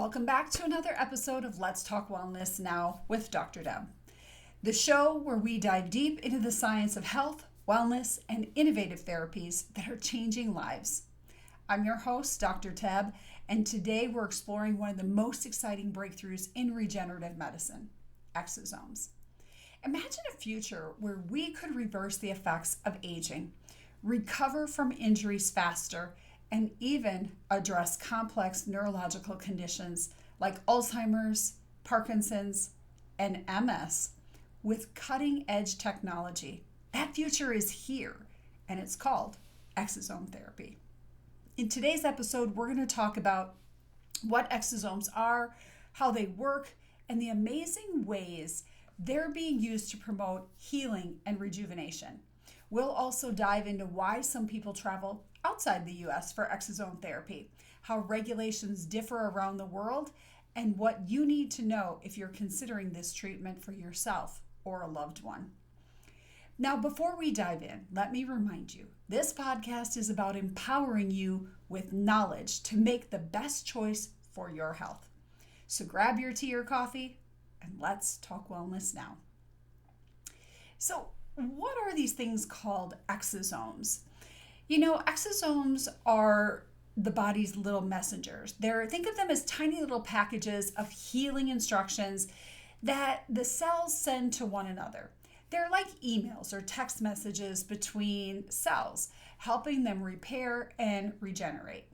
Welcome back to another episode of Let's Talk Wellness Now with Dr. Deb, the show where we dive deep into the science of health, wellness, and innovative therapies that are changing lives. I'm your host, Dr. Deb, and today we're exploring one of the most exciting breakthroughs in regenerative medicine, exosomes. Imagine a future where we could reverse the effects of aging, recover from injuries faster, and even address complex neurological conditions like Alzheimer's, Parkinson's, and MS with cutting-edge technology. That future is here, and it's called exosome therapy. In today's episode, we're going to talk about what exosomes are, how they work, and the amazing ways they're being used to promote healing and rejuvenation. We'll also dive into why some people travel outside the U.S. for exosome therapy, how regulations differ around the world, and what you need to know if you're considering this treatment for yourself or a loved one. Now, before we dive in, let me remind you, this podcast is about empowering you with knowledge to make the best choice for your health. So grab your tea or coffee, and let's talk wellness now. So, what are these things called exosomes? You know, exosomes are the body's little messengers. Think of them as tiny little packages of healing instructions that the cells send to one another. They're like emails or text messages between cells, helping them repair and regenerate.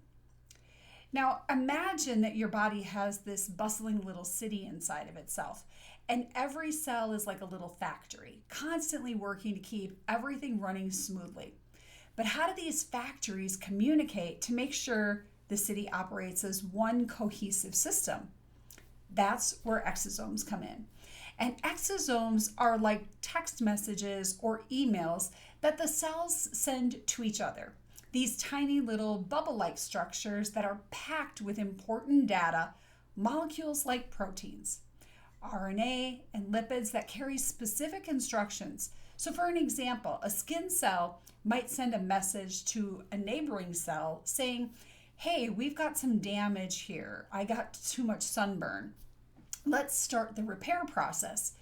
Now, imagine that your body has this bustling little city inside of itself, and every cell is like a little factory, constantly working to keep everything running smoothly. But how do these factories communicate to make sure the city operates as one cohesive system? That's where exosomes come in. And exosomes are like text messages or emails that the cells send to each other. These tiny little bubble-like structures that are packed with important data, molecules like proteins, RNA, and lipids that carry specific instructions. So for an example, a skin cell might send a message to a neighboring cell saying, hey, we've got some damage here. I got too much sunburn. Let's start the repair process.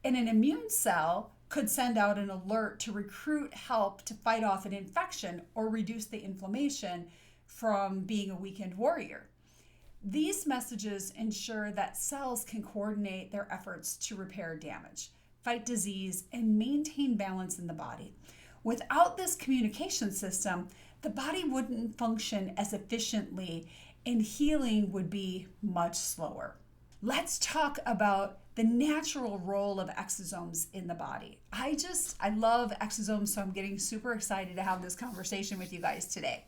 And an immune cell could send out an alert to recruit help to fight off an infection or reduce the inflammation from being a weakened warrior. These messages ensure that cells can coordinate their efforts to repair damage, fight disease, and maintain balance in the body. Without this communication system, the body wouldn't function as efficiently and healing would be much slower. Let's talk about the natural role of exosomes in the body. I love exosomes, so I'm getting super excited to have this conversation with you guys today.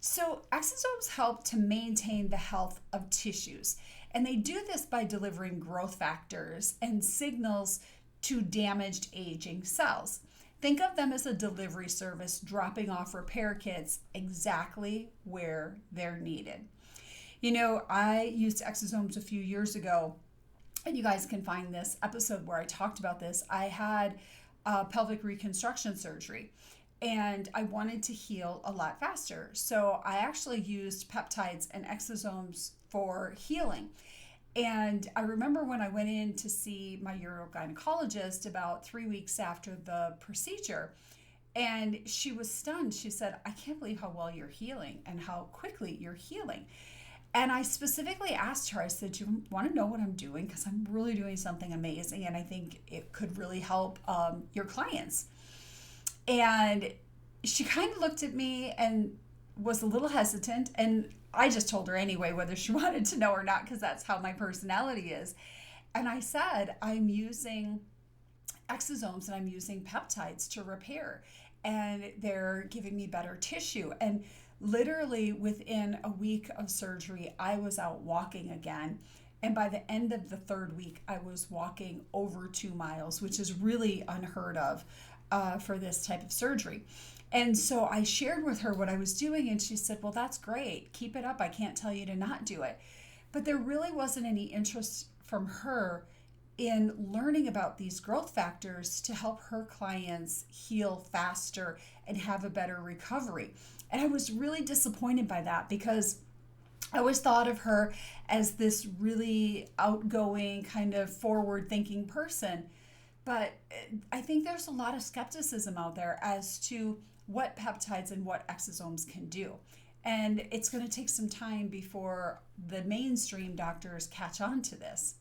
So exosomes help to maintain the health of tissues, and they do this by delivering growth factors and signals to damaged aging cells. Think of them as a delivery service dropping off repair kits exactly where they're needed. You know, I used exosomes a few years ago, and you guys can find this episode where I talked about this. I had pelvic reconstruction surgery, and I wanted to heal a lot faster. So I actually used peptides and exosomes for healing. And I remember when I went in to see my urogynecologist about 3 weeks after the procedure, and she was stunned. She said, I can't believe how well you're healing and how quickly you're healing. And I specifically asked her, I said, do you want to know what I'm doing? Because I'm really doing something amazing, and I think it could really help your clients. And she kind of looked at me and was a little hesitant, and I just told her anyway whether she wanted to know or not, because that's how my personality is. And I said, I'm using exosomes and I'm using peptides to repair, and they're giving me better tissue. And literally within a week of surgery, I was out walking again. And by the end of the third week, I was walking over 2 miles, which is really unheard of for this type of surgery. And so I shared with her what I was doing, and she said, well, that's great. Keep it up. I can't tell you to not do it. But there really wasn't any interest from her in learning about these growth factors to help her clients heal faster and have a better recovery. And I was really disappointed by that, because I always thought of her as this really outgoing, kind of forward thinking person. But I think there's a lot of skepticism out there as to what peptides and what exosomes can do. And it's going to take some time before the mainstream doctors catch on to this.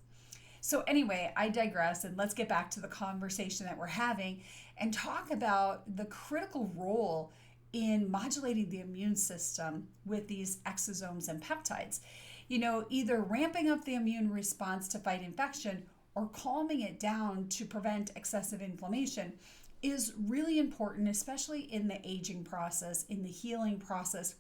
So, anyway, I digress, and let's get back to the conversation that we're having and talk about the critical role in modulating the immune system with these exosomes and peptides. Either ramping up the immune response to fight infection or calming it down to prevent excessive inflammation is really important, especially in the aging process, in the healing process.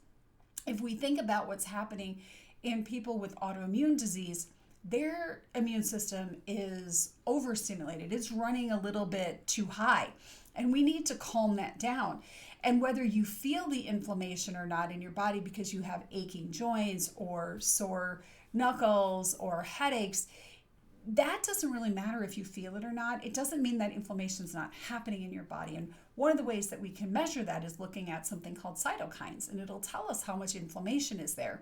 If we think about what's happening in people with autoimmune disease, their immune system is overstimulated. It's running a little bit too high, and we need to calm that down. And whether you feel the inflammation or not in your body because you have aching joints or sore knuckles or headaches, that doesn't really matter if you feel it or not. It doesn't mean that inflammation is not happening in your body. And one of the ways that we can measure that is looking at something called cytokines, and it'll tell us how much inflammation is there.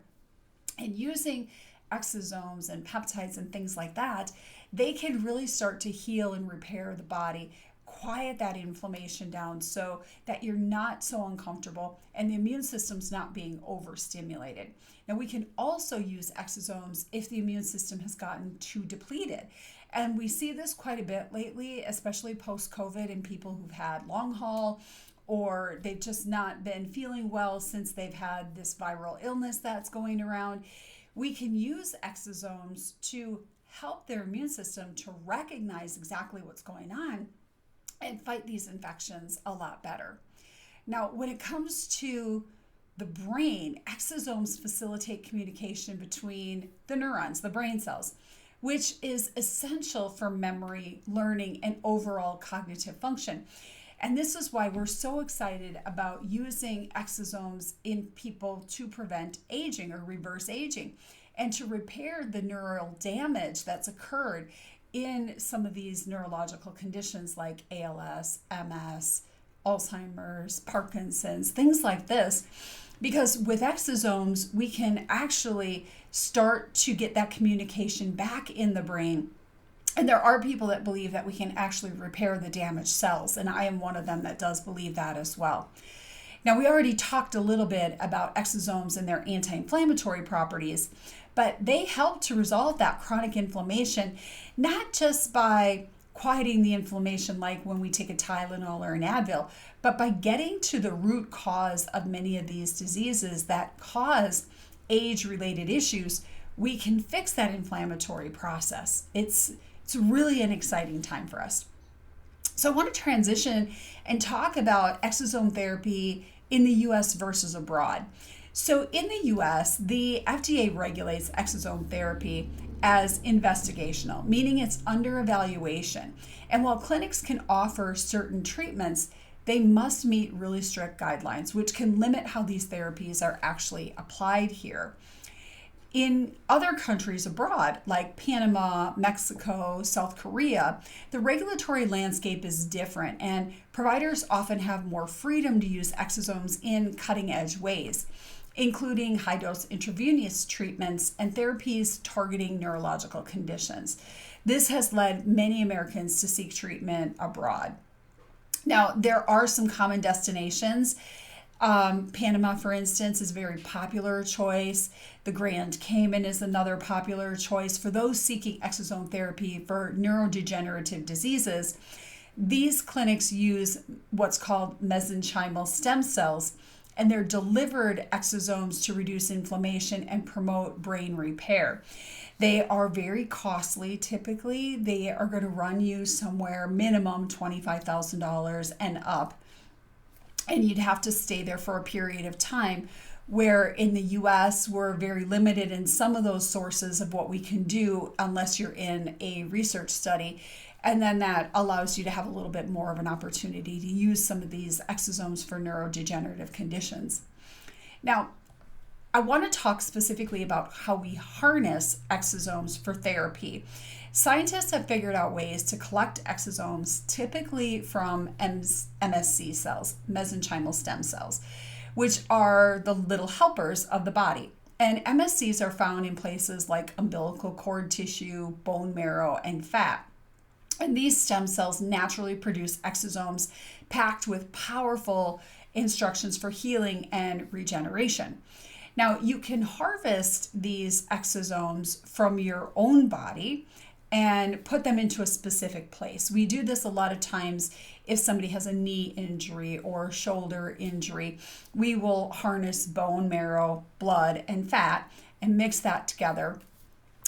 And using exosomes and peptides and things like that, they can really start to heal and repair the body, quiet that inflammation down so that you're not so uncomfortable and the immune system's not being overstimulated. Now, we can also use exosomes if the immune system has gotten too depleted. And we see this quite a bit lately, especially post-COVID, in people who've had long haul or they've just not been feeling well since they've had this viral illness that's going around. We can use exosomes to help their immune system to recognize exactly what's going on and fight these infections a lot better. Now, when it comes to the brain, exosomes facilitate communication between the neurons, the brain cells, which is essential for memory, learning, and overall cognitive function. And this is why we're so excited about using exosomes in people to prevent aging or reverse aging and to repair the neural damage that's occurred in some of these neurological conditions like ALS, MS, Alzheimer's, Parkinson's, things like this. Because with exosomes, we can actually start to get that communication back in the brain. And there are people that believe that we can actually repair the damaged cells, and I am one of them that does believe that as well. Now, we already talked a little bit about exosomes and their anti-inflammatory properties, but they help to resolve that chronic inflammation, not just by quieting the inflammation like when we take a Tylenol or an Advil, but by getting to the root cause of many of these diseases that cause age-related issues. We can fix that inflammatory process. It's really an exciting time for us. So I want to transition and talk about exosome therapy in the US versus abroad. So in the US, the FDA regulates exosome therapy as investigational, meaning it's under evaluation. And while clinics can offer certain treatments, they must meet really strict guidelines, which can limit how these therapies are actually applied here. In other countries abroad, like Panama, Mexico, South Korea, the regulatory landscape is different, and providers often have more freedom to use exosomes in cutting-edge ways, including high-dose intravenous treatments and therapies targeting neurological conditions. This has led many Americans to seek treatment abroad. Now, there are some common destinations. Panama, for instance, is a very popular choice. The Grand Cayman is another popular choice for those seeking exosome therapy for neurodegenerative diseases. These clinics use what's called mesenchymal stem cells, and they're delivered exosomes to reduce inflammation and promote brain repair. They are very costly. Typically, they are going to run you somewhere minimum $25,000 and up. And you'd have to stay there for a period of time, where in the US, we're very limited in some of those sources of what we can do unless you're in a research study. And then that allows you to have a little bit more of an opportunity to use some of these exosomes for neurodegenerative conditions. Now, I want to talk specifically about how we harness exosomes for therapy. Scientists have figured out ways to collect exosomes, typically from MSC cells, mesenchymal stem cells, which are the little helpers of the body. And MSCs are found in places like umbilical cord tissue, bone marrow, and fat. And these stem cells naturally produce exosomes packed with powerful instructions for healing and regeneration. Now, you can harvest these exosomes from your own body and put them into a specific place. We do this a lot of times if somebody has a knee injury or shoulder injury. We will harness bone marrow, blood, and fat and mix that together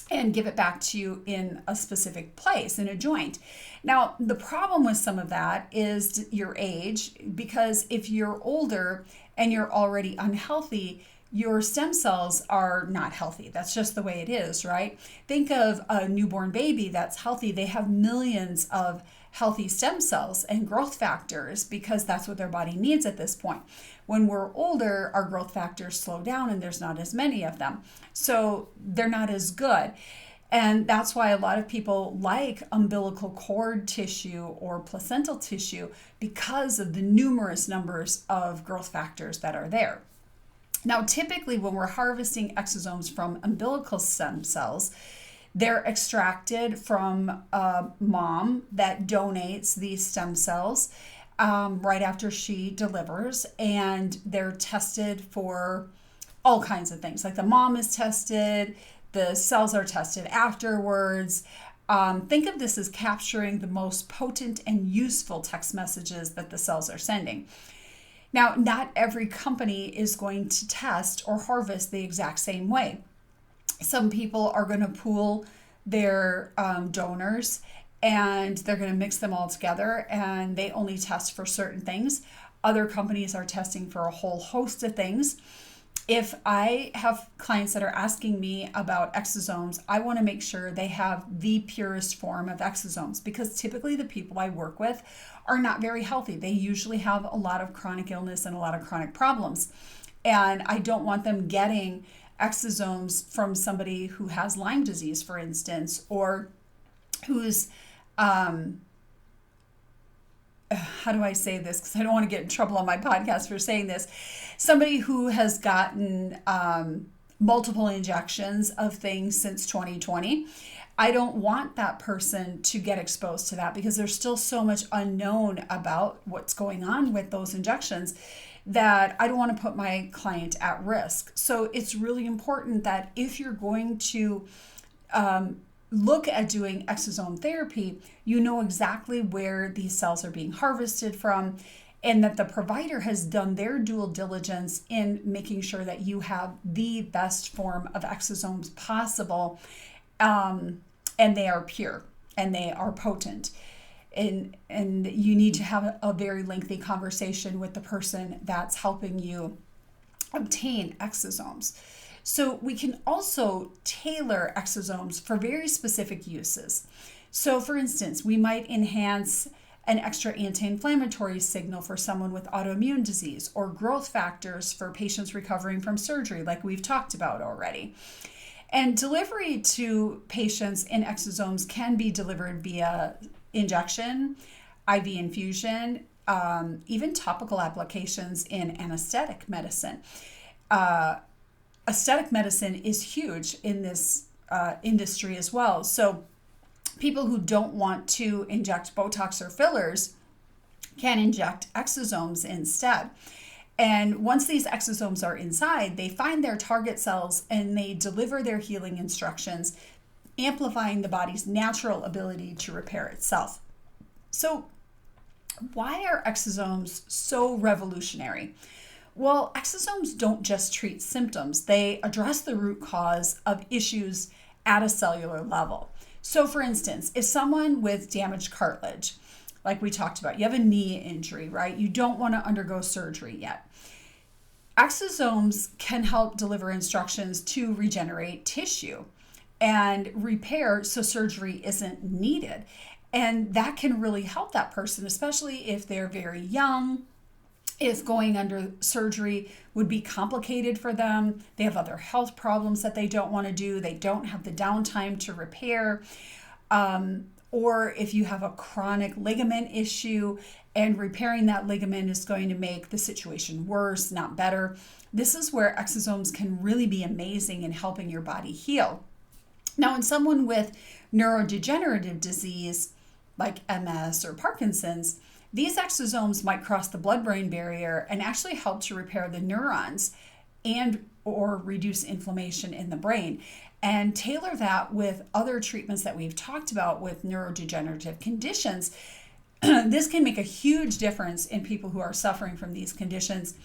and give it back to you in a specific place, in a joint. Now, the problem with some of that is your age, because if you're older and you're already unhealthy, your stem cells are not healthy. That's just the way it is, right? Think of a newborn baby that's healthy. They have millions of healthy stem cells and growth factors because that's what their body needs at this point. When we're older, our growth factors slow down and there's not as many of them. So they're not as good. And that's why a lot of people like umbilical cord tissue or placental tissue, because of the numerous numbers of growth factors that are there. Now, typically when we're harvesting exosomes from umbilical stem cells, they're extracted from a mom that donates these stem cells right after she delivers, and they're tested for all kinds of things. Like the mom is tested, the cells are tested afterwards. Think of this as capturing the most potent and useful text messages that the cells are sending. Now, not every company is going to test or harvest the exact same way. Some people are going to pool their donors and they're going to mix them all together and they only test for certain things. Other companies are testing for a whole host of things. If I have clients that are asking me about exosomes, I want to make sure they have the purest form of exosomes, because typically the people I work with are not very healthy. They usually have a lot of chronic illness and a lot of chronic problems. And I don't want them getting exosomes from somebody who has Lyme disease, for instance, or who's, how do I say this? Because I don't want to get in trouble on my podcast for saying this. Somebody who has gotten multiple injections of things since 2020. I don't want that person to get exposed to that, because there's still so much unknown about what's going on with those injections that I don't want to put my client at risk. So it's really important that if you're going to look at doing exosome therapy, you know exactly where these cells are being harvested from, and that the provider has done their due diligence in making sure that you have the best form of exosomes possible, and they are pure and they are potent. And you need to have a very lengthy conversation with the person that's helping you obtain exosomes. So we can also tailor exosomes for very specific uses. So for instance, we might enhance an extra anti-inflammatory signal for someone with autoimmune disease, or growth factors for patients recovering from surgery, like we've talked about already. And delivery to patients in exosomes can be delivered via injection, IV infusion, even topical applications in anesthetic medicine. Aesthetic medicine is huge in this industry as well. So people who don't want to inject Botox or fillers can inject exosomes instead. And once these exosomes are inside, they find their target cells and they deliver their healing instructions, amplifying the body's natural ability to repair itself. So why are exosomes so revolutionary? Well, exosomes don't just treat symptoms. They address the root cause of issues at a cellular level. So for instance, if someone with damaged cartilage, like we talked about, you have a knee injury, right? You don't want to undergo surgery yet. Exosomes can help deliver instructions to regenerate tissue and repair so surgery isn't needed. And that can really help that person, especially if they're very young, if going under surgery would be complicated for them. They have other health problems that they don't want to do. They don't have the downtime to repair. or if you have a chronic ligament issue and repairing that ligament is going to make the situation worse, not better. This is where exosomes can really be amazing in helping your body heal. Now, in someone with neurodegenerative disease like MS or Parkinson's, these exosomes might cross the blood-brain barrier and actually help to repair the neurons and or reduce inflammation in the brain, and tailor that with other treatments that we've talked about with neurodegenerative conditions. This can make a huge difference in people who are suffering from these conditions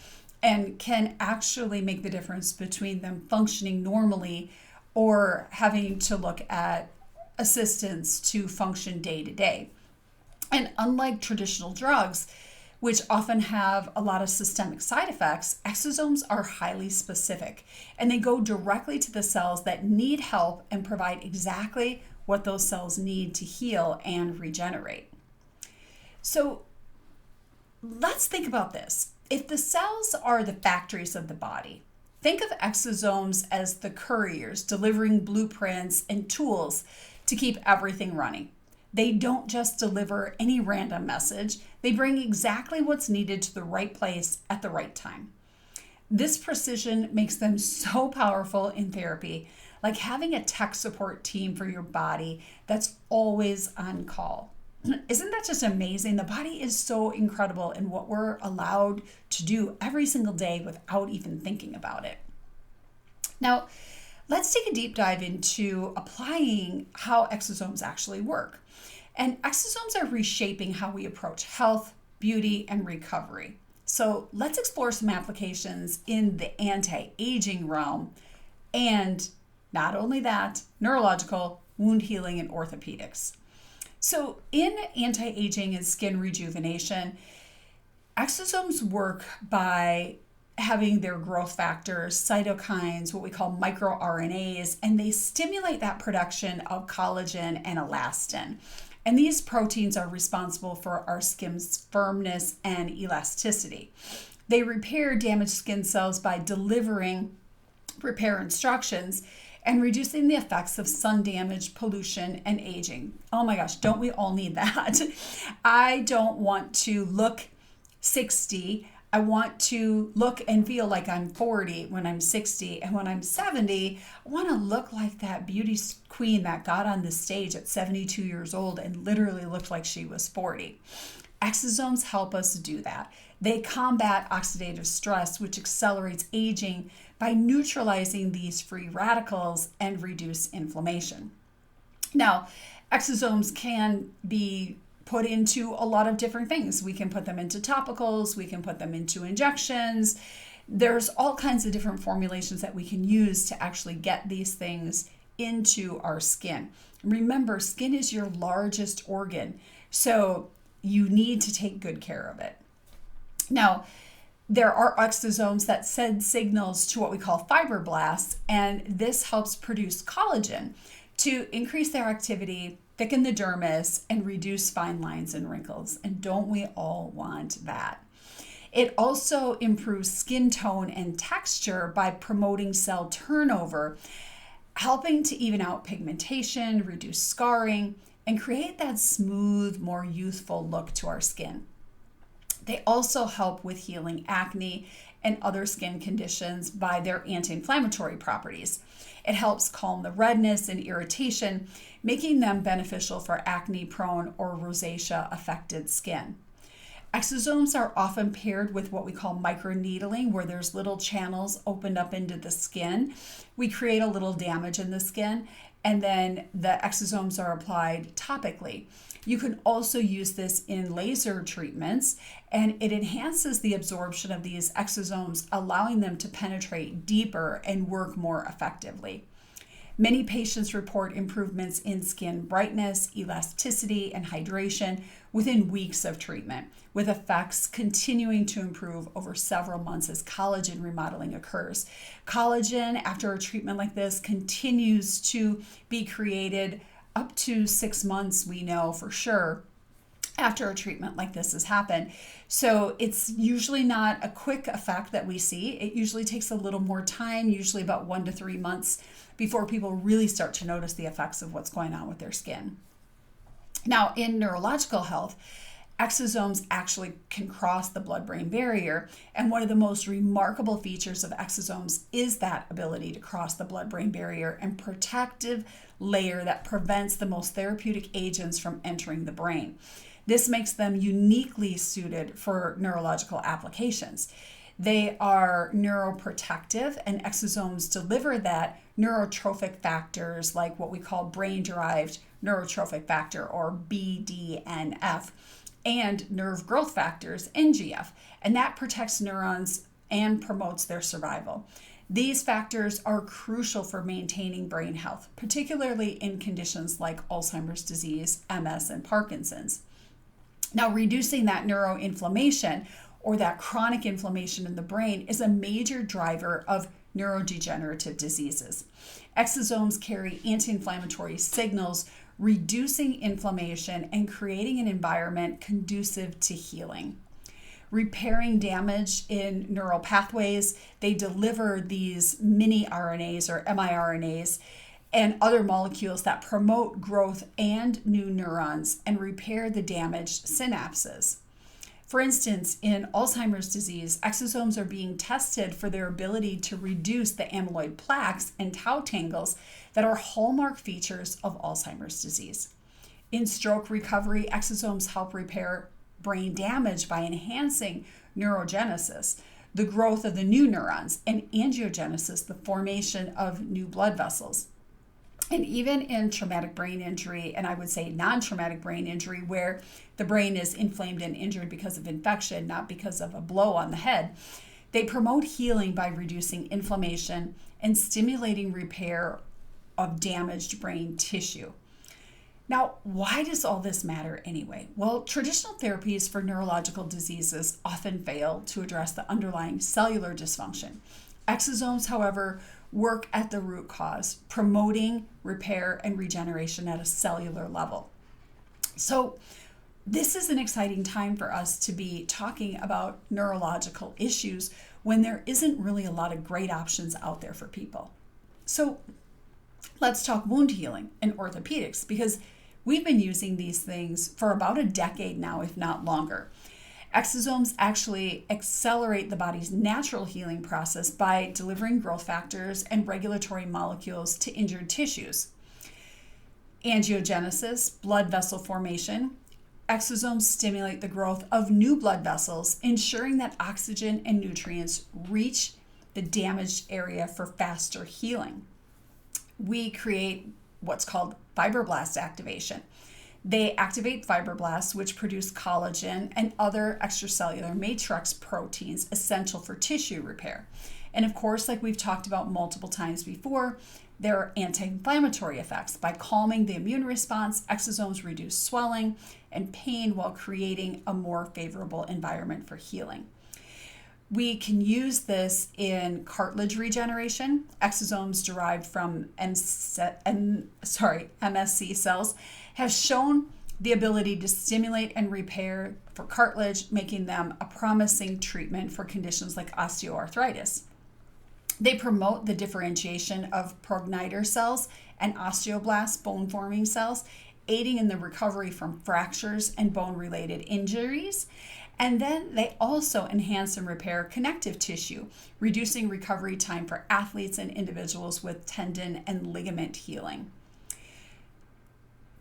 and can actually make the difference between them functioning normally or having to look at assistance to function day to day. And unlike traditional drugs, which often have a lot of systemic side effects, exosomes are highly specific, and they go directly to the cells that need help and provide exactly what those cells need to heal and regenerate. So let's think about this. If the cells are the factories of the body, think of exosomes as the couriers delivering blueprints and tools to keep everything running. They don't just deliver any random message. They bring exactly what's needed to the right place at the right time. This precision makes them so powerful in therapy, like having a tech support team for your body that's always on call. Isn't that just amazing? The body is so incredible in what we're allowed to do every single day without even thinking about it. Now, let's take a deep dive into applying how exosomes actually work. And exosomes are reshaping how we approach health, beauty, and recovery. So let's explore some applications in the anti-aging realm, and not only that, neurological, wound healing, and orthopedics. So in anti-aging and skin rejuvenation, exosomes work by having their growth factors, cytokines, what we call microRNAs, and they stimulate that production of collagen and elastin. And these proteins are responsible for our skin's firmness and elasticity. They repair damaged skin cells by delivering repair instructions and reducing the effects of sun damage, pollution, and aging. Oh my gosh, don't we all need that? I don't want to look 60. I want to look and feel like I'm 40 when I'm 60. And when I'm 70, I want to look like that beauty queen that got on the stage at 72 years old and literally looked like she was 40. Exosomes help us do that. They combat oxidative stress, which accelerates aging by neutralizing these free radicals and reduce inflammation. Now, exosomes can be put into a lot of different things. We can put them into topicals, we can put them into injections. There's all kinds of different formulations that we can use to actually get these things into our skin. Remember, skin is your largest organ, so you need to take good care of it. Now, there are exosomes that send signals to what we call fibroblasts, and this helps produce collagen to increase their activity, thicken the dermis, and reduce fine lines and wrinkles. And don't we all want that? It also improves skin tone and texture by promoting cell turnover, helping to even out pigmentation, reduce scarring, and create that smooth, more youthful look to our skin. They also help with healing acne and other skin conditions by their anti-inflammatory properties. It helps calm the redness and irritation, making them beneficial for acne-prone or rosacea-affected skin. Exosomes are often paired with what we call microneedling, where there's little channels opened up into the skin. We create a little damage in the skin, and then the exosomes are applied topically. You can also use this in laser treatments, and it enhances the absorption of these exosomes, allowing them to penetrate deeper and work more effectively. Many patients report improvements in skin brightness, elasticity, and hydration within weeks of treatment, with effects continuing to improve over several months as collagen remodeling occurs. Collagen, after a treatment like this, continues to be created up to 6 months, we know for sure, after a treatment like this has happened. So it's usually not a quick effect that we see. It usually takes a little more time, usually about 1 to 3 months, before people really start to notice the effects of what's going on with their skin. Now, in neurological health, exosomes actually can cross the blood-brain barrier, and one of the most remarkable features of exosomes is that ability to cross the blood-brain barrier and protective layer that prevents the most therapeutic agents from entering the brain. This makes them uniquely suited for neurological applications. They are neuroprotective, and exosomes deliver that neurotrophic factors like what we call brain-derived neurotrophic factor, or BDNF, and nerve growth factors, NGF, and that protects neurons and promotes their survival. These factors are crucial for maintaining brain health, particularly in conditions like Alzheimer's disease, MS, and Parkinson's. Now, reducing that neuroinflammation or that chronic inflammation in the brain is a major driver of neurodegenerative diseases. Exosomes carry anti-inflammatory signals, reducing inflammation and creating an environment conducive to healing. Repairing damage in neural pathways, they deliver these mini RNAs or miRNAs and other molecules that promote growth and new neurons and repair the damaged synapses. For instance, in Alzheimer's disease, exosomes are being tested for their ability to reduce the amyloid plaques and tau tangles that are hallmark features of Alzheimer's disease. In stroke recovery, exosomes help repair brain damage by enhancing neurogenesis, the growth of the new neurons, and angiogenesis, the formation of new blood vessels. And even in traumatic brain injury, and I would say non-traumatic brain injury, where the brain is inflamed and injured because of infection, not because of a blow on the head, they promote healing by reducing inflammation and stimulating repair of damaged brain tissue. Now, why does all this matter anyway? Well, traditional therapies for neurological diseases often fail to address the underlying cellular dysfunction. Exosomes, however, work at the root cause, promoting repair and regeneration at a cellular level. So this is an exciting time for us to be talking about neurological issues when there isn't really a lot of great options out there for people. So let's talk wound healing and orthopedics, because we've been using these things for about a decade now, if not longer. Exosomes actually accelerate the body's natural healing process by delivering growth factors and regulatory molecules to injured tissues. Angiogenesis, blood vessel formation. Exosomes stimulate the growth of new blood vessels, ensuring that oxygen and nutrients reach the damaged area for faster healing. We create what's called fibroblast activation. They activate fibroblasts, which produce collagen and other extracellular matrix proteins essential for tissue repair. And of course, like we've talked about multiple times before, there are anti-inflammatory effects. By calming the immune response, exosomes reduce swelling and pain while creating a more favorable environment for healing. We can use this in cartilage regeneration. Exosomes derived from MSC cells have shown the ability to stimulate and repair for cartilage, making them a promising treatment for conditions like osteoarthritis. They promote the differentiation of progenitor cells and osteoblasts, bone-forming cells, aiding in the recovery from fractures and bone-related injuries. And then they also enhance and repair connective tissue, reducing recovery time for athletes and individuals with tendon and ligament healing.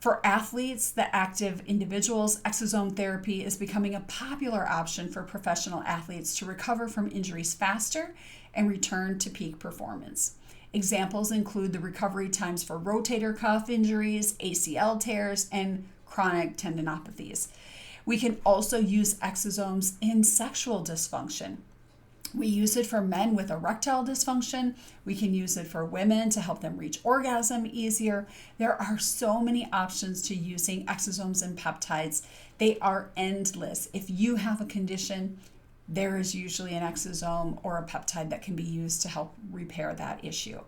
For athletes, the active individuals, exosome therapy is becoming a popular option for professional athletes to recover from injuries faster and return to peak performance. Examples include the recovery times for rotator cuff injuries, ACL tears, and chronic tendinopathies. We can also use exosomes in sexual dysfunction. We use it for men with erectile dysfunction. We can use it for women to help them reach orgasm easier. There are so many options to using exosomes and peptides. They are endless. If you have a condition, there is usually an exosome or a peptide that can be used to help repair that issue.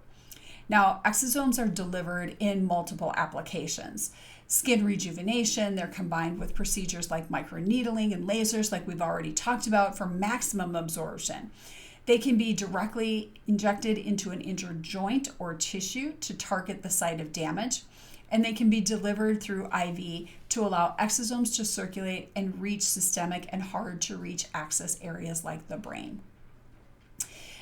Now, exosomes are delivered in multiple applications. Skin rejuvenation, they're combined with procedures like microneedling and lasers, like we've already talked about, for maximum absorption. They can be directly injected into an injured joint or tissue to target the site of damage. and they can be delivered through IV to allow exosomes to circulate and reach systemic and hard to reach access areas like the brain.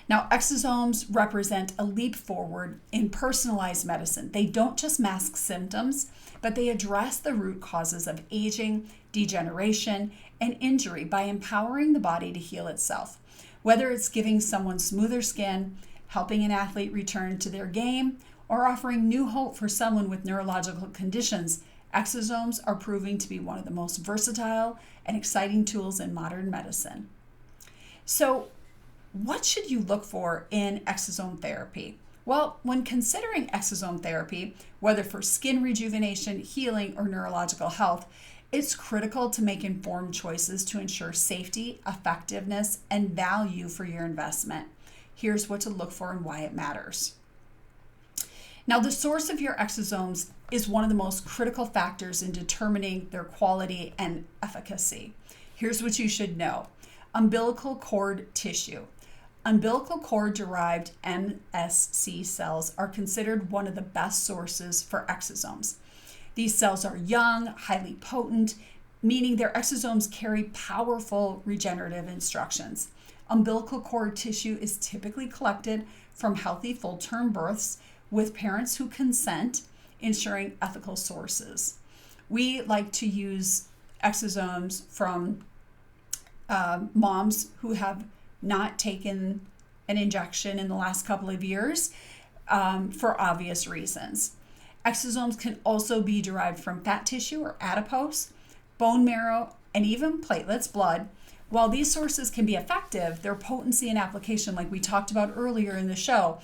Now, exosomes represent a leap forward in personalized medicine. They don't just mask symptoms, but they address the root causes of aging, degeneration, and injury by empowering the body to heal itself. Whether it's giving someone smoother skin, helping an athlete return to their game, or offering new hope for someone with neurological conditions, exosomes are proving to be one of the most versatile and exciting tools in modern medicine. So, what should you look for in exosome therapy? Well, when considering exosome therapy, whether for skin rejuvenation, healing, or neurological health, it's critical to make informed choices to ensure safety, effectiveness, and value for your investment. Here's what to look for and why it matters. Now, the source of your exosomes is one of the most critical factors in determining their quality and efficacy. Here's what you should know. Umbilical cord tissue. Umbilical cord derived MSC cells are considered one of the best sources for exosomes. These cells are young, highly potent, meaning their exosomes carry powerful regenerative instructions. Umbilical cord tissue is typically collected from healthy full-term births with parents who consent, ensuring ethical sources. We like to use exosomes from moms who have not taken an injection in the last couple of years for obvious reasons. Exosomes can also be derived from fat tissue or adipose, bone marrow, and even platelets, blood. While these sources can be effective, their potency and application, like we talked about earlier in the show,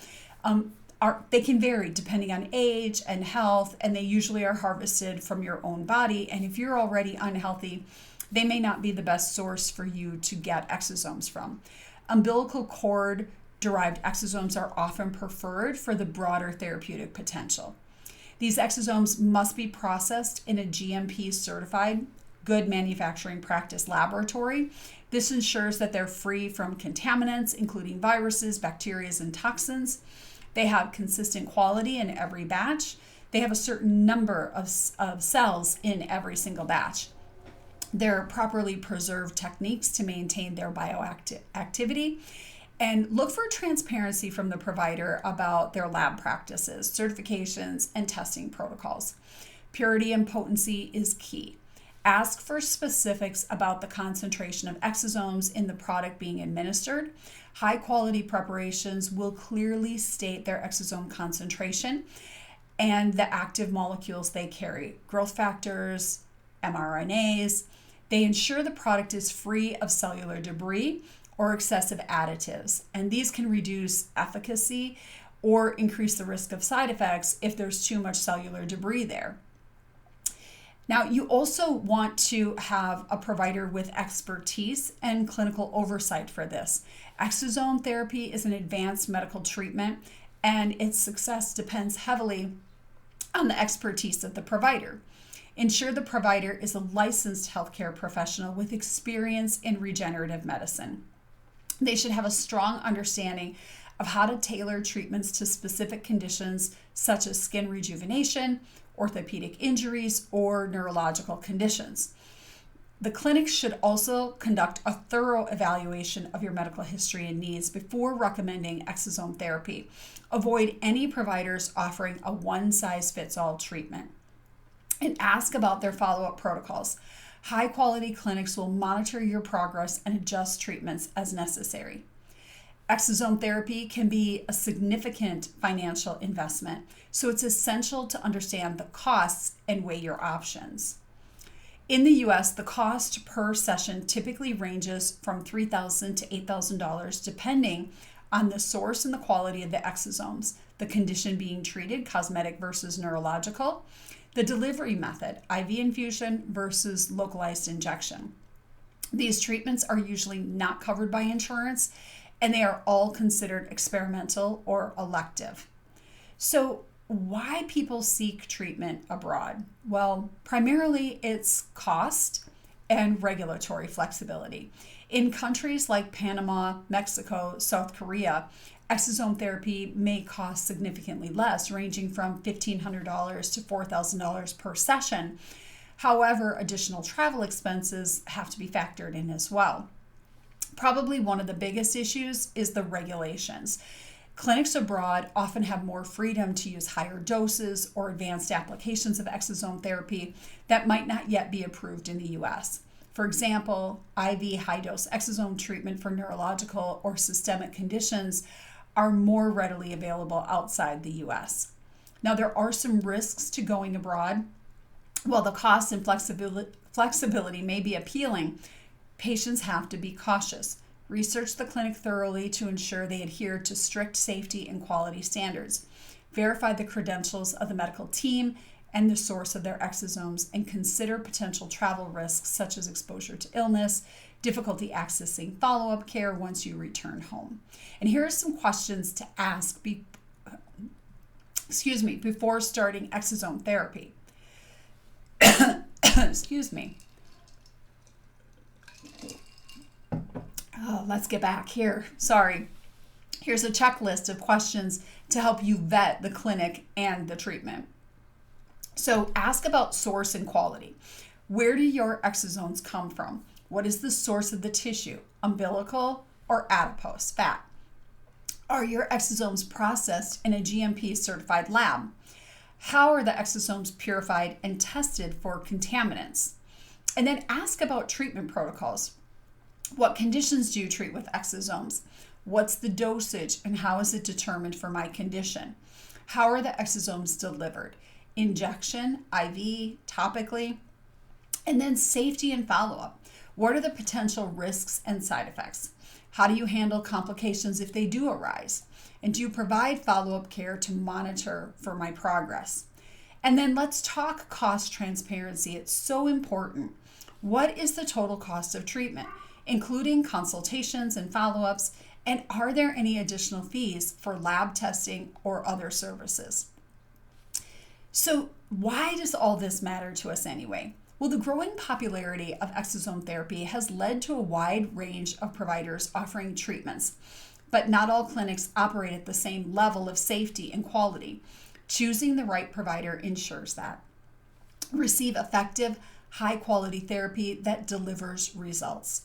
they can vary depending on age and health, and they usually are harvested from your own body. And if you're already unhealthy, they may not be the best source for you to get exosomes from. Umbilical cord derived exosomes are often preferred for the broader therapeutic potential. These exosomes must be processed in a GMP certified good manufacturing practice laboratory. This ensures that they're free from contaminants, including viruses, bacteria, and toxins. They have consistent quality in every batch. They have a certain number of cells in every single batch. They're properly preserved techniques to maintain their bioactivity. And look for transparency from the provider about their lab practices, certifications, and testing protocols. Purity and potency is key. Ask for specifics about the concentration of exosomes in the product being administered. High quality preparations will clearly state their exosome concentration and the active molecules they carry, growth factors, mRNAs. They ensure the product is free of cellular debris or excessive additives, and these can reduce efficacy or increase the risk of side effects if there's too much cellular debris there. Now, you also want to have a provider with expertise and clinical oversight for this. Exosome therapy is an advanced medical treatment, and its success depends heavily on the expertise of the provider. Ensure the provider is a licensed healthcare professional with experience in regenerative medicine. They should have a strong understanding of how to tailor treatments to specific conditions such as skin rejuvenation, orthopedic injuries, or neurological conditions. The clinic should also conduct a thorough evaluation of your medical history and needs before recommending exosome therapy. Avoid any providers offering a one-size-fits-all treatment. And ask about their follow-up protocols. High-quality clinics will monitor your progress and adjust treatments as necessary. Exosome therapy can be a significant financial investment, so it's essential to understand the costs and weigh your options. In the US, the cost per session typically ranges from $3,000 to $8,000 depending on the source and the quality of the exosomes, the condition being treated, cosmetic versus neurological, the delivery method, IV infusion versus localized injection. These treatments are usually not covered by insurance, and they are all considered experimental or elective. So, why people seek treatment abroad? Well, primarily it's cost and regulatory flexibility. In countries like Panama, Mexico, South Korea, Exosome therapy may cost significantly less, ranging from $1,500 to $4,000 per session. However, additional travel expenses have to be factored in as well. Probably one of the biggest issues is the regulations. Clinics abroad often have more freedom to use higher doses or advanced applications of exosome therapy that might not yet be approved in the US. For example, IV high-dose exosome treatment for neurological or systemic conditions are more readily available outside the US. Now, there are some risks to going abroad. While the cost and flexibility may be appealing, patients have to be cautious. Research the clinic thoroughly to ensure they adhere to strict safety and quality standards. Verify the credentials of the medical team and the source of their exosomes, and consider potential travel risks such as exposure to illness, difficulty accessing follow-up care once you return home. And here are some questions to ask before starting exosome therapy. Excuse me. Oh, let's get back here. Sorry. Here's a checklist of questions to help you vet the clinic and the treatment. So ask about source and quality. Where do your exosomes come from? What is the source of the tissue? Umbilical or adipose fat? Are your exosomes processed in a GMP certified lab? How are the exosomes purified and tested for contaminants? And then ask about treatment protocols. What conditions do you treat with exosomes? What's the dosage and how is it determined for my condition? How are the exosomes delivered? Injection, IV, topically? And then safety and follow-up. What are the potential risks and side effects? How do you handle complications if they do arise? And do you provide follow-up care to monitor for my progress? And then let's talk cost transparency. It's so important. What is the total cost of treatment, including consultations and follow-ups? And are there any additional fees for lab testing or other services? So why does all this matter to us anyway? Well, the growing popularity of exosome therapy has led to a wide range of providers offering treatments, but not all clinics operate at the same level of safety and quality. Choosing the right provider ensures that. Receive effective, high-quality therapy that delivers results.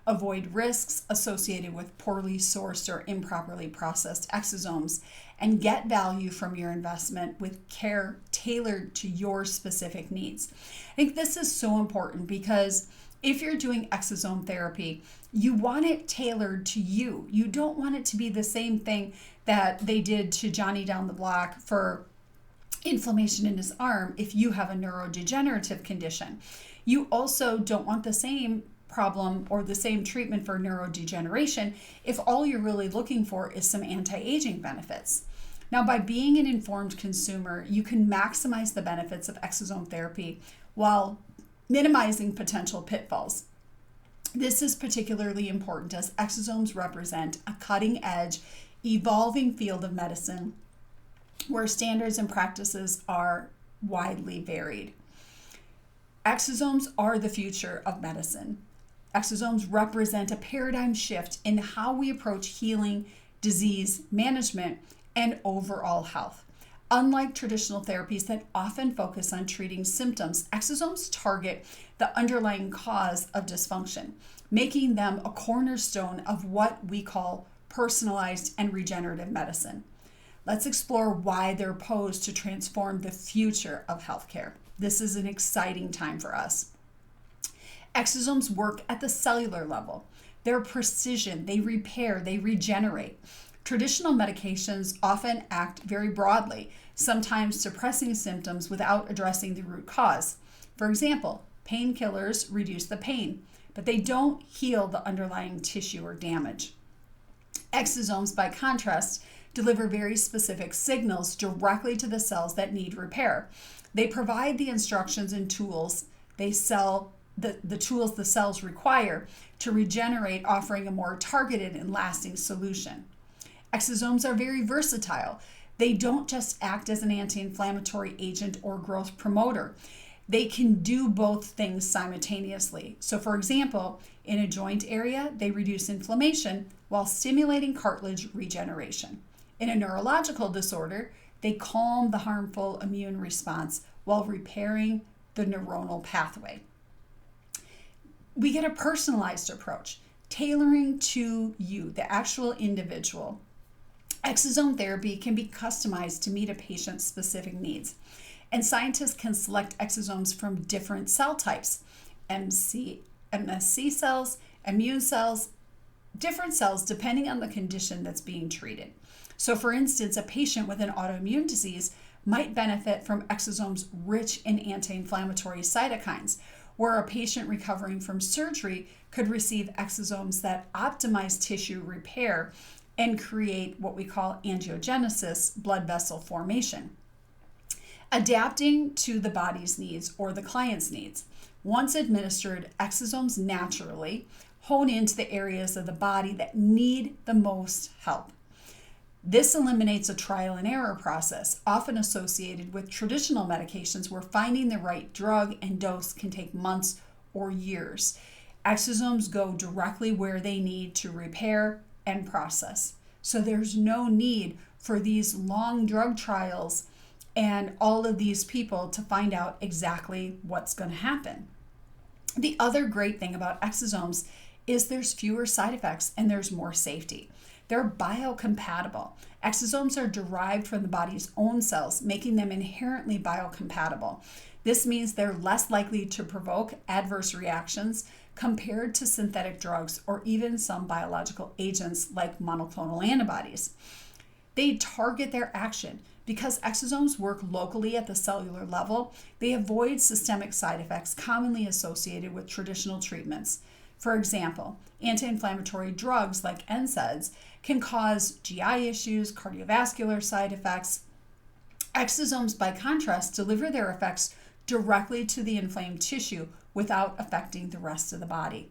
Avoid risks associated with poorly sourced or improperly processed exosomes, and get value from your investment with care tailored to your specific needs. I think this is so important because if you're doing exosome therapy, you want it tailored to you. You don't want it to be the same thing that they did to Johnny down the block for inflammation in his arm if you have a neurodegenerative condition. You also don't want the same problem or the same treatment for neurodegeneration if all you're really looking for is some anti-aging benefits. Now, by being an informed consumer, you can maximize the benefits of exosome therapy while minimizing potential pitfalls. This is particularly important as exosomes represent a cutting-edge, evolving field of medicine where standards and practices are widely varied. Exosomes are the future of medicine. Exosomes represent a paradigm shift in how we approach healing, disease management, and overall health. Unlike traditional therapies that often focus on treating symptoms, exosomes target the underlying cause of dysfunction, making them a cornerstone of what we call personalized and regenerative medicine. Let's explore why they're posed to transform the future of healthcare. This is an exciting time for us. Exosomes work at the cellular level. They're precision, they repair, they regenerate. Traditional medications often act very broadly, sometimes suppressing symptoms without addressing the root cause. For example, painkillers reduce the pain, but they don't heal the underlying tissue or damage. Exosomes, by contrast, deliver very specific signals directly to the cells that need repair. They provide the instructions and tools the tools the cells require to regenerate, offering a more targeted and lasting solution. Exosomes are very versatile. They don't just act as an anti-inflammatory agent or growth promoter. They can do both things simultaneously. So, for example, in a joint area, they reduce inflammation while stimulating cartilage regeneration. In a neurological disorder, they calm the harmful immune response while repairing the neuronal pathway. We get a personalized approach, tailoring to you, the actual individual. Exosome therapy can be customized to meet a patient's specific needs, and scientists can select exosomes from different cell types, MSC cells, immune cells, different cells depending on the condition that's being treated. So, for instance, a patient with an autoimmune disease might benefit from exosomes rich in anti-inflammatory cytokines, where a patient recovering from surgery could receive exosomes that optimize tissue repair and create what we call angiogenesis, blood vessel formation. Adapting to the body's needs or the client's needs. Once administered, exosomes naturally hone into the areas of the body that need the most help. This eliminates a trial and error process, often associated with traditional medications where finding the right drug and dose can take months or years. Exosomes go directly where they need to repair and process. So there's no need for these long drug trials and all of these people to find out exactly what's going to happen. The other great thing about exosomes is there's fewer side effects and there's more safety. They're biocompatible. Exosomes are derived from the body's own cells, making them inherently biocompatible. This means they're less likely to provoke adverse reactions compared to synthetic drugs or even some biological agents like monoclonal antibodies. They target their action. Because exosomes work locally at the cellular level, they avoid systemic side effects commonly associated with traditional treatments. For example, anti-inflammatory drugs like NSAIDs can cause GI issues, cardiovascular side effects. Exosomes, by contrast, deliver their effects directly to the inflamed tissue without affecting the rest of the body.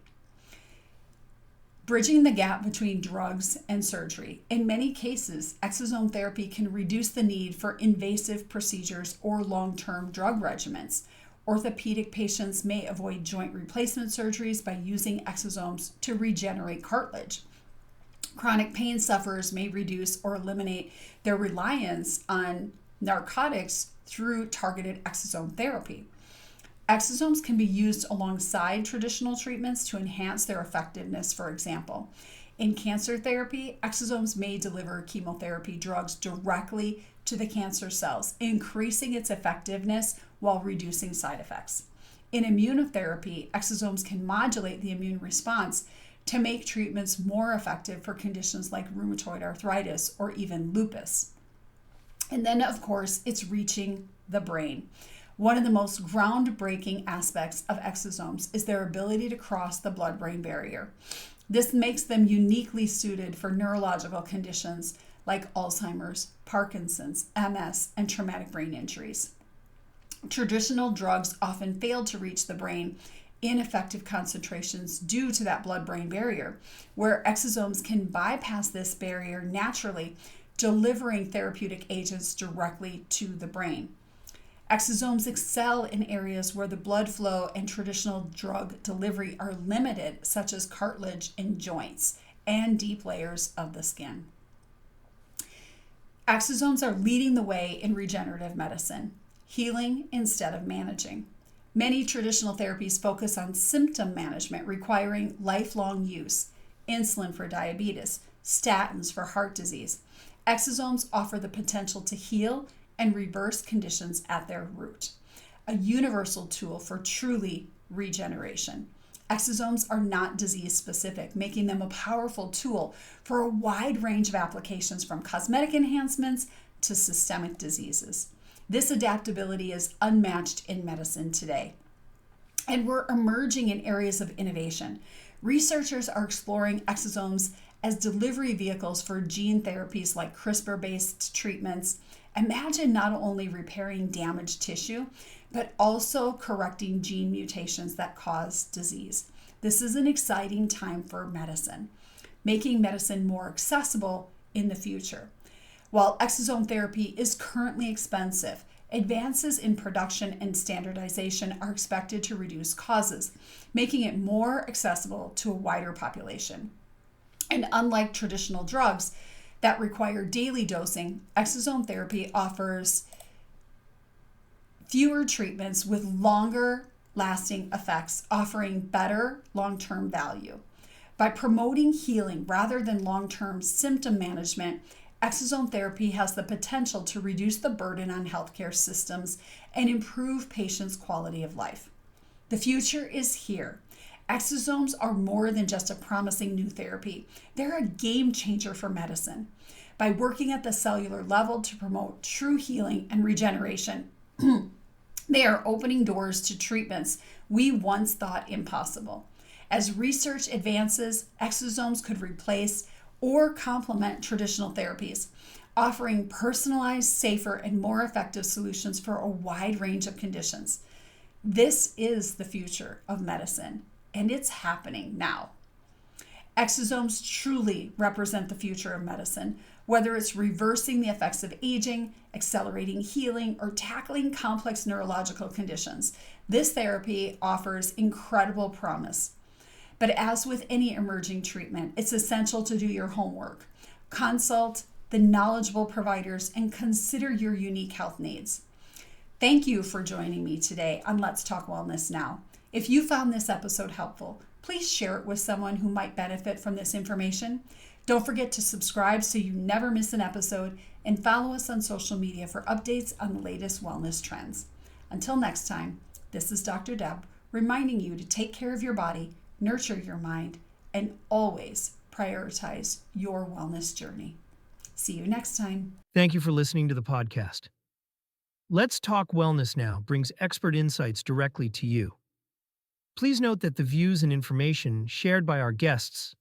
Bridging the gap between drugs and surgery. In many cases, exosome therapy can reduce the need for invasive procedures or long-term drug regimens. Orthopedic patients may avoid joint replacement surgeries by using exosomes to regenerate cartilage. Chronic pain sufferers may reduce or eliminate their reliance on narcotics through targeted exosome therapy. Exosomes can be used alongside traditional treatments to enhance their effectiveness, for example. In cancer therapy, exosomes may deliver chemotherapy drugs directly to the cancer cells, increasing its effectiveness while reducing side effects. In immunotherapy, exosomes can modulate the immune response to make treatments more effective for conditions like rheumatoid arthritis or even lupus. And then, of course, it's reaching the brain. One of the most groundbreaking aspects of exosomes is their ability to cross the blood-brain barrier. This makes them uniquely suited for neurological conditions like Alzheimer's, Parkinson's, MS, and traumatic brain injuries. Traditional drugs often fail to reach the brain in effective concentrations due to that blood-brain barrier, where exosomes can bypass this barrier naturally, delivering therapeutic agents directly to the brain. Exosomes excel in areas where the blood flow and traditional drug delivery are limited, such as cartilage and joints and deep layers of the skin. Exosomes are leading the way in regenerative medicine, healing instead of managing. Many traditional therapies focus on symptom management, requiring lifelong use: insulin for diabetes, statins for heart disease. Exosomes offer the potential to heal and reverse conditions at their root, a universal tool for truly regeneration. Exosomes are not disease specific, making them a powerful tool for a wide range of applications, from cosmetic enhancements to systemic diseases. This adaptability is unmatched in medicine today. And we're emerging in areas of innovation. Researchers are exploring exosomes as delivery vehicles for gene therapies like CRISPR-based treatments. Imagine not only repairing damaged tissue, but also correcting gene mutations that cause disease. This is an exciting time for medicine, making medicine more accessible in the future. While exosome therapy is currently expensive, Advances in production and standardization are expected to reduce causes, making it more accessible to a wider population. And unlike traditional drugs that require daily dosing, exosome therapy offers fewer treatments with longer lasting effects, offering better long-term value. By promoting healing rather than long-term symptom management, exosome therapy has the potential to reduce the burden on healthcare systems and improve patients' quality of life. The future is here. Exosomes are more than just a promising new therapy. They're a game changer for medicine. By working at the cellular level to promote true healing and regeneration, they are opening doors to treatments we once thought impossible. As research advances, exosomes could replace or complement traditional therapies, offering personalized, safer, and more effective solutions for a wide range of conditions. This is the future of medicine, and it's happening now. Exosomes truly represent the future of medicine, whether it's reversing the effects of aging, accelerating healing, or tackling complex neurological conditions. This therapy offers incredible promise. But as with any emerging treatment, it's essential to do your homework. Consult the knowledgeable providers and consider your unique health needs. Thank you for joining me today on Let's Talk Wellness Now. If you found this episode helpful, please share it with someone who might benefit from this information. Don't forget to subscribe so you never miss an episode, and follow us on social media for updates on the latest wellness trends. Until next time, this is Dr. Deb reminding you to take care of your body, nurture your mind, and always prioritize your wellness journey. See you next time. Thank you for listening to the podcast. Let's Talk Wellness Now brings expert insights directly to you. Please note that the views and information shared by our guests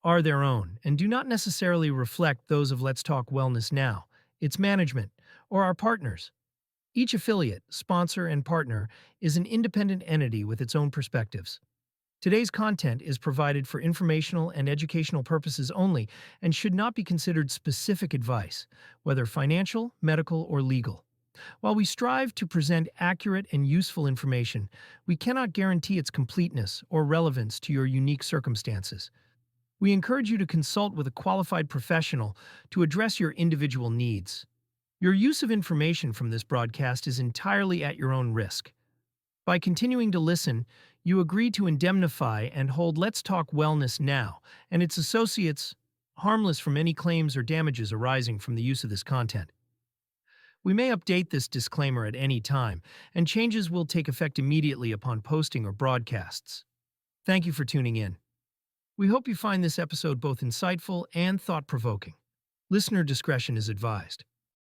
are their own and do not necessarily reflect those of Let's Talk Wellness Now, its management, or our partners. Each affiliate, sponsor, and partner is an independent entity with its own perspectives. Today's content is provided for informational and educational purposes only and should not be considered specific advice, whether financial, medical, or legal. While we strive to present accurate and useful information, we cannot guarantee its completeness or relevance to your unique circumstances. We encourage you to consult with a qualified professional to address your individual needs. Your use of information from this broadcast is entirely at your own risk. By continuing to listen, you agree to indemnify and hold Let's Talk Wellness Now and its associates harmless from any claims or damages arising from the use of this content. We may update this disclaimer at any time, and changes will take effect immediately upon posting or broadcasts. Thank you for tuning in. We hope you find this episode both insightful and thought-provoking. Listener discretion is advised.